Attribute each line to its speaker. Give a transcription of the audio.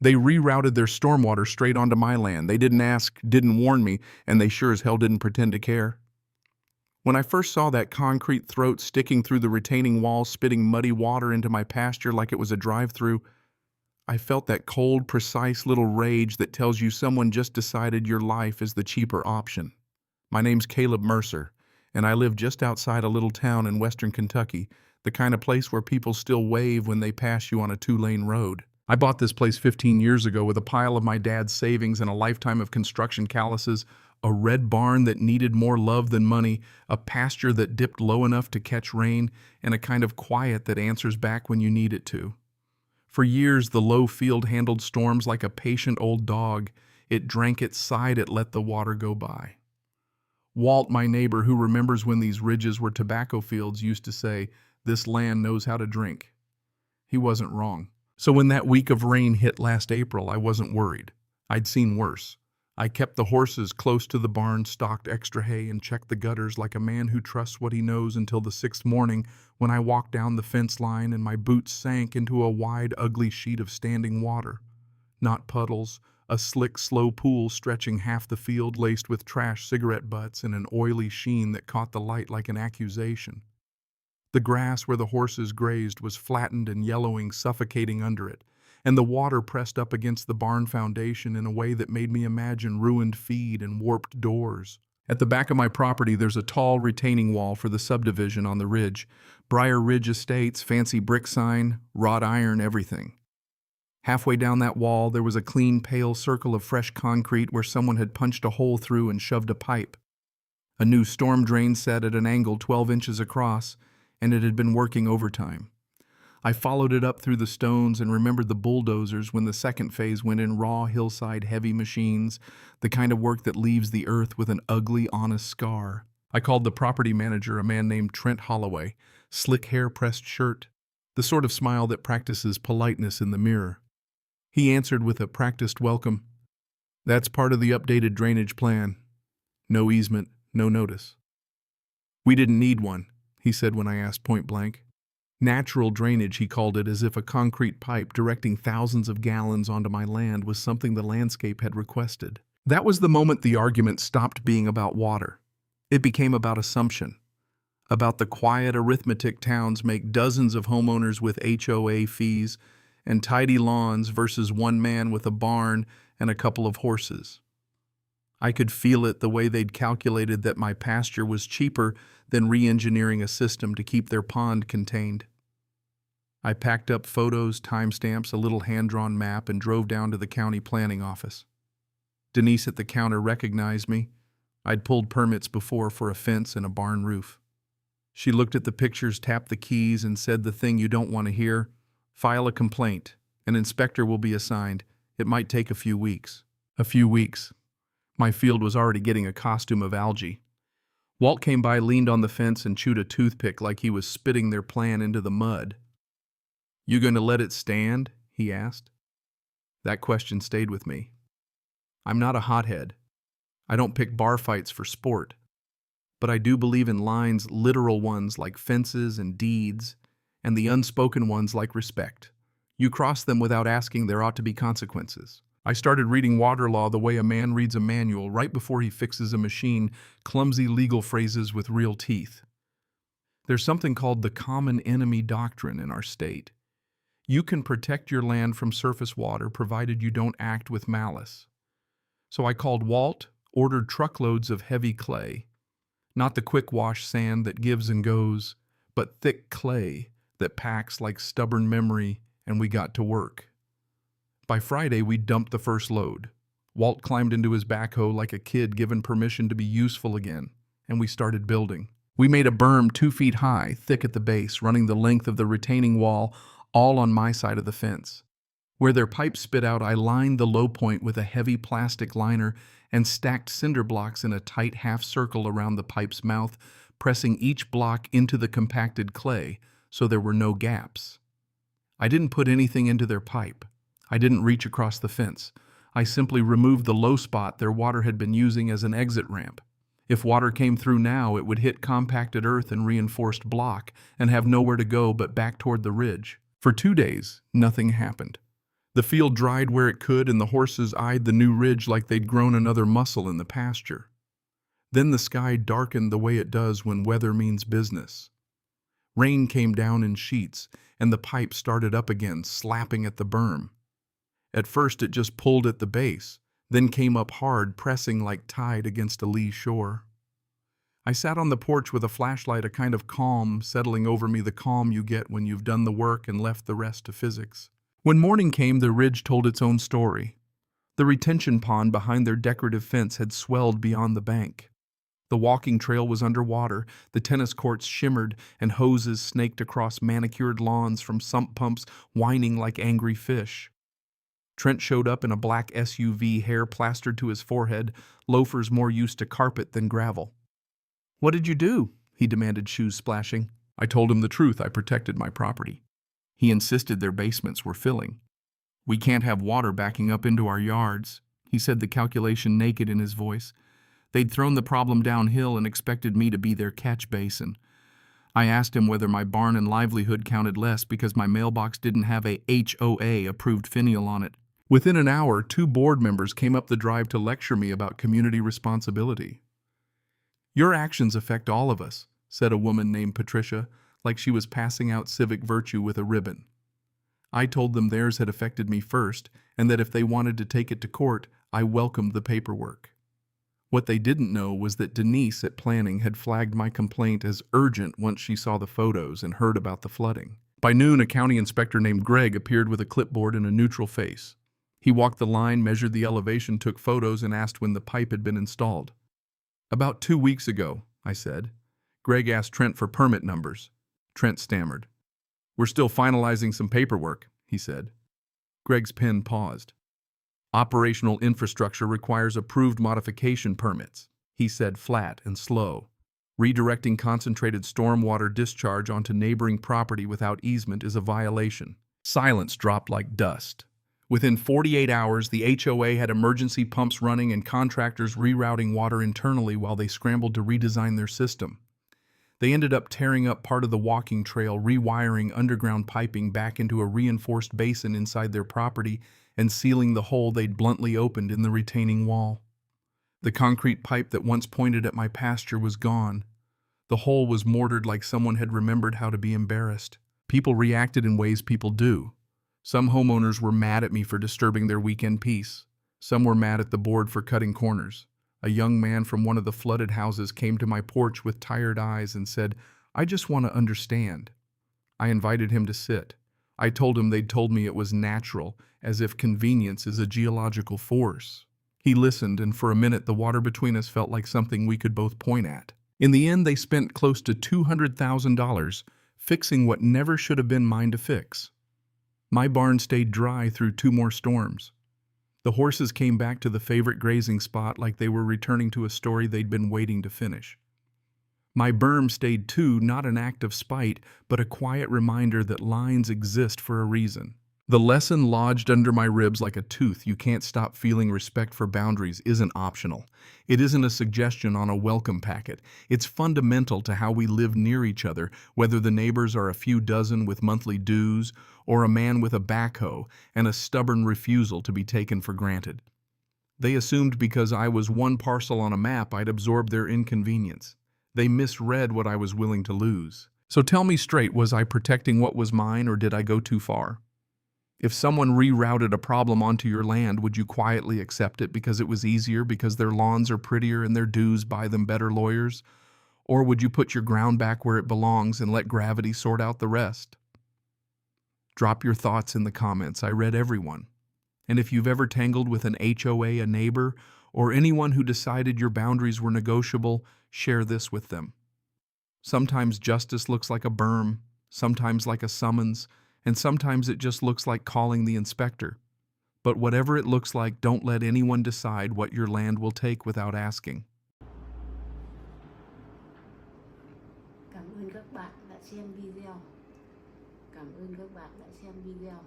Speaker 1: They rerouted their stormwater straight onto my land. They didn't ask, didn't warn me, and they sure as hell didn't pretend to care. When I first saw that concrete throat sticking through the retaining wall, spitting muddy water into my pasture like it was a drive-through, I felt that cold, precise little rage that tells you someone just decided your life is the cheaper option. My name's Caleb Mercer, and I live just outside a little town in western Kentucky, the kind of place where people still wave when they pass you on a two-lane road. I bought this place 15 years ago with a pile of my dad's savings and a lifetime of construction calluses, a red barn that needed more love than money, a pasture that dipped low enough to catch rain, and a kind of quiet that answers back when you need it to. For years, the low field handled storms like a patient old dog. It drank it, sighed it, let the water go by. Walt, my neighbor, who remembers when these ridges were tobacco fields, used to say, "This land knows how to drink." He wasn't wrong. So when that week of rain hit last April, I wasn't worried. I'd seen worse. I kept the horses close to the barn, stocked extra hay, and checked the gutters like a man who trusts what he knows until the 6th morning when I walked down the fence line and my boots sank into a wide, ugly sheet of standing water. Not puddles, a slick, slow pool stretching half the field laced with trash cigarette butts and an oily sheen that caught the light like an accusation. The grass where the horses grazed was flattened and yellowing, suffocating under it, and the water pressed up against the barn foundation in a way that made me imagine ruined feed and warped doors. At the back of my property, there's a tall retaining wall for the subdivision on the ridge. Briar Ridge Estates, fancy brick sign, wrought iron, everything. Halfway down that wall, there was a clean, pale circle of fresh concrete where someone had punched a hole through and shoved a pipe. A new storm drain set at an angle 12 inches across, and it had been working overtime. I followed it up through the stones and remembered the bulldozers when the second phase went in, raw hillside heavy machines, the kind of work that leaves the earth with an ugly, honest scar. I called the property manager, a man named Trent Holloway, slick hair, pressed shirt, the sort of smile that practices politeness in the mirror. He answered with a practiced welcome. "That's part of the updated drainage plan. No easement, no notice." "We didn't need one," he said when I asked point blank. Natural drainage, he called it, as if a concrete pipe directing thousands of gallons onto my land was something the landscape had requested. That was the moment the argument stopped being about water. It became about assumption, about the quiet arithmetic towns make dozens of homeowners with HOA fees and tidy lawns versus one man with a barn and a couple of horses. I could feel it the way they'd calculated that my pasture was cheaper than re-engineering a system to keep their pond contained. I packed up photos, timestamps, a little hand-drawn map, and drove down to the county planning office. Denise at the counter recognized me. I'd pulled permits before for a fence and a barn roof. She looked at the pictures, tapped the keys, and said the thing you don't want to hear: "File a complaint. An inspector will be assigned. It might take a few weeks." A few weeks. My field was already getting a costume of algae. Walt came by, leaned on the fence, and chewed a toothpick like he was spitting their plan into the mud. "You going to let it stand?" he asked. That question stayed with me. I'm not a hothead. I don't pick bar fights for sport. But I do believe in lines, literal ones like fences and deeds, and the unspoken ones like respect. You cross them without asking, there ought to be consequences. I started reading water law the way a man reads a manual right before he fixes a machine, clumsy legal phrases with real teeth. There's something called the common enemy doctrine in our state. You can protect your land from surface water provided you don't act with malice. So I called Walt, ordered truckloads of heavy clay. Not the quick wash sand that gives and goes, but thick clay that packs like stubborn memory, and we got to work. By Friday, we dumped the first load. Walt climbed into his backhoe like a kid given permission to be useful again, and we started building. We made a berm 2 feet high, thick at the base, running the length of the retaining wall, all on my side of the fence. Where their pipes spit out, I lined the low point with a heavy plastic liner and stacked cinder blocks in a tight half circle around the pipe's mouth, pressing each block into the compacted clay so there were no gaps. I didn't put anything into their pipe. I didn't reach across the fence. I simply removed the low spot their water had been using as an exit ramp. If water came through now, it would hit compacted earth and reinforced block and have nowhere to go but back toward the ridge. For 2 days, nothing happened. The field dried where it could, and the horses eyed the new ridge like they'd grown another muscle in the pasture. Then the sky darkened the way it does when weather means business. Rain came down in sheets, and the pipe started up again, slapping at the berm. At first it just pulled at the base, then came up hard, pressing like tide against a lee shore. I sat on the porch with a flashlight, a kind of calm settling over me, the calm you get when you've done the work and left the rest to physics. When morning came, the ridge told its own story. The retention pond behind their decorative fence had swelled beyond the bank. The walking trail was underwater, the tennis courts shimmered, and hoses snaked across manicured lawns from sump pumps whining like angry fish. Trent showed up in a black SUV, hair plastered to his forehead, loafers more used to carpet than gravel. "What did you do?" he demanded, shoes splashing. I told him the truth. I protected my property. He insisted their basements were filling. "We can't have water backing up into our yards," he said, the calculation naked in his voice. They'd thrown the problem downhill and expected me to be their catch basin. I asked him whether my barn and livelihood counted less because my mailbox didn't have a HOA-approved finial on it. Within an hour, 2 board members came up the drive to lecture me about community responsibility. "Your actions affect all of us," said a woman named Patricia, like she was passing out civic virtue with a ribbon. I told them theirs had affected me first, and that if they wanted to take it to court, I welcomed the paperwork. What they didn't know was that Denise at planning had flagged my complaint as urgent once she saw the photos and heard about the flooding. By noon, a county inspector named Greg appeared with a clipboard and a neutral face. He walked the line, measured the elevation, took photos, and asked when the pipe had been installed. "About 2 weeks ago," I said. Greg asked Trent for permit numbers. Trent stammered. "We're still finalizing some paperwork," he said. Greg's pen paused. "Operational infrastructure requires approved modification permits," he said, flat and slow. "Redirecting concentrated stormwater discharge onto neighboring property without easement is a violation." Silence dropped like dust. Within 48 hours, the HOA had emergency pumps running and contractors rerouting water internally while they scrambled to redesign their system. They ended up tearing up part of the walking trail, rewiring underground piping back into a reinforced basin inside their property, and sealing the hole they'd bluntly opened in the retaining wall. The concrete pipe that once pointed at my pasture was gone. The hole was mortared like someone had remembered how to be embarrassed. People reacted in ways people do. Some homeowners were mad at me for disturbing their weekend peace. Some were mad at the board for cutting corners. A young man from one of the flooded houses came to my porch with tired eyes and said, "I just want to understand." I invited him to sit. I told him they'd told me it was natural, as if convenience is a geological force. He listened, and for a minute the water between us felt like something we could both point at. In the end, they spent close to $200,000 fixing what never should have been mine to fix. My barn stayed dry through 2 more storms. The horses came back to the favorite grazing spot like they were returning to a story they'd been waiting to finish. My berm stayed too, not an act of spite, but a quiet reminder that lines exist for a reason. The lesson lodged under my ribs like a tooth: you can't stop feeling respect for boundaries isn't optional. It isn't a suggestion on a welcome packet. It's fundamental to how we live near each other, whether the neighbors are a few dozen with monthly dues or a man with a backhoe and a stubborn refusal to be taken for granted. They assumed because I was one parcel on a map I'd absorb their inconvenience. They misread what I was willing to lose. So tell me straight, was I protecting what was mine, or did I go too far? If someone rerouted a problem onto your land, would you quietly accept it because it was easier, because their lawns are prettier and their dues buy them better lawyers? Or would you put your ground back where it belongs and let gravity sort out the rest? Drop your thoughts in the comments. I read everyone. And if you've ever tangled with an HOA, a neighbor, or anyone who decided your boundaries were negotiable, share this with them. Sometimes justice looks like a berm, sometimes like a summons, and sometimes it just looks like calling the inspector. But whatever it looks like, don't let anyone decide what your land will take without asking.
Speaker 2: Cảm ơn các bạn đã xem video. Cảm ơn các bạn đã xem video.